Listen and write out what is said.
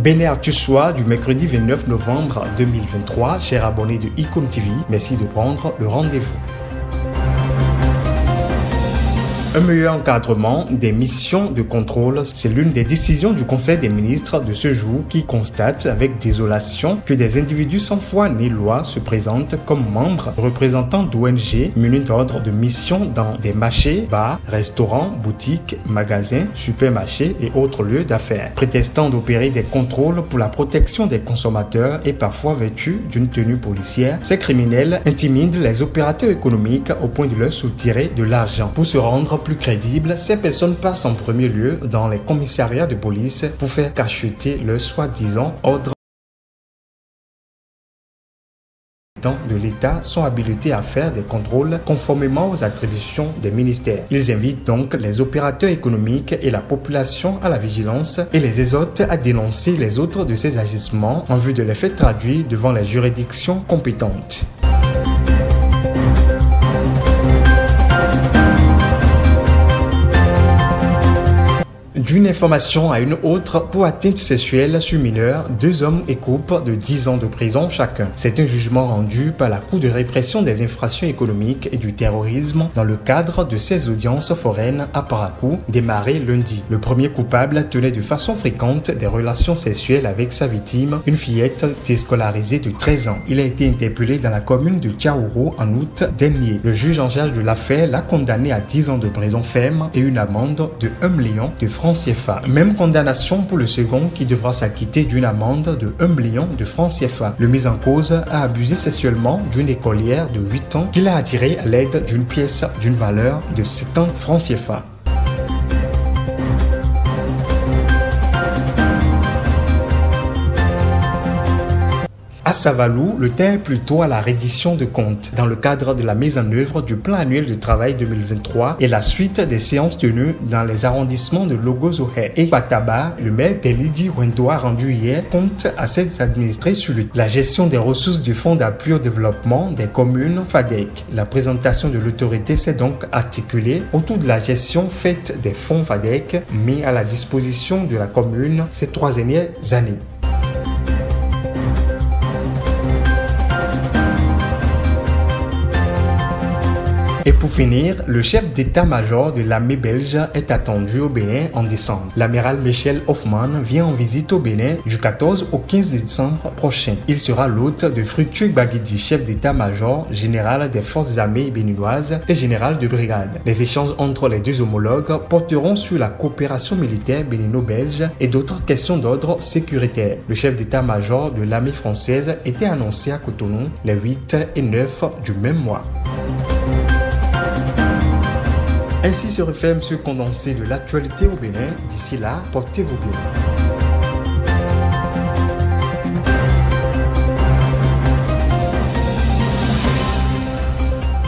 Bénin Artussois du mercredi 29 novembre 2023, chers abonnés de Icom TV, merci de prendre le rendez-vous. Un meilleur encadrement des missions de contrôle, c'est l'une des décisions du Conseil des ministres de ce jour qui constate avec désolation que des individus sans foi ni loi se présentent comme membres représentants d'ONG munis d'ordre de mission dans des marchés, bars, restaurants, boutiques, magasins, supermarchés et autres lieux d'affaires, prétextant d'opérer des contrôles pour la protection des consommateurs et parfois vêtus d'une tenue policière. Ces criminels intimident les opérateurs économiques au point de leur soutirer de l'argent. Pour se rendre plus crédible, ces personnes passent en premier lieu dans les commissariats de police pour faire cacheter leur soi-disant ordre de l'État sont habilités à faire des contrôles conformément aux attributions des ministères. Ils invitent donc les opérateurs économiques et la population à la vigilance et les exhortent à dénoncer les autres de ces agissements en vue de les faire traduire devant les juridictions compétentes. D'une information à une autre, pour atteinte sexuelle sur mineurs, 2 hommes écopent de 10 ans de prison chacun. C'est un jugement rendu par la Cour de répression des infractions économiques et du terrorisme dans le cadre de ses audiences foraines à Parakou, démarrées lundi. Le premier coupable tenait de façon fréquente des relations sexuelles avec sa victime, une fillette déscolarisée de 13 ans. Il a été interpellé dans la commune de Tchaouro en août dernier. Le juge en charge de l'affaire l'a condamné à 10 ans de prison ferme et une amende de 1 million de francs CFA. Même condamnation pour le second qui devra s'acquitter d'une amende de 1 million de francs CFA. Le mis en cause a abusé sexuellement d'une écolière de 8 ans qu'il a attirée à l'aide d'une pièce d'une valeur de 70 francs CFA. À Savalou, le temps est plutôt à la reddition de comptes dans le cadre de la mise en œuvre du plan annuel de travail 2023 et la suite des séances tenues dans les arrondissements de Logozohé et Pataba. Le maire Telidi Wendo a rendu hier compte à ses administrés sur la gestion des ressources du Fonds d'appui au développement des communes FADEC. La présentation de l'autorité s'est donc articulée autour de la gestion faite des fonds FADEC mis à la disposition de la commune ces 3 dernières années. Et pour finir, le chef d'état-major de l'armée belge est attendu au Bénin en décembre. L'amiral Michel Hoffman vient en visite au Bénin du 14 au 15 décembre prochain. Il sera l'hôte de Fructueux Baguidi, chef d'état-major général des forces armées béninoises et général de brigade. Les échanges entre les deux homologues porteront sur la coopération militaire bénino-belge et d'autres questions d'ordre sécuritaire. Le chef d'état-major de l'armée française était annoncé à Cotonou les 8 et 9 du même mois. Ainsi se referme ce condensé de l'actualité au Bénin. D'ici là, portez-vous bien.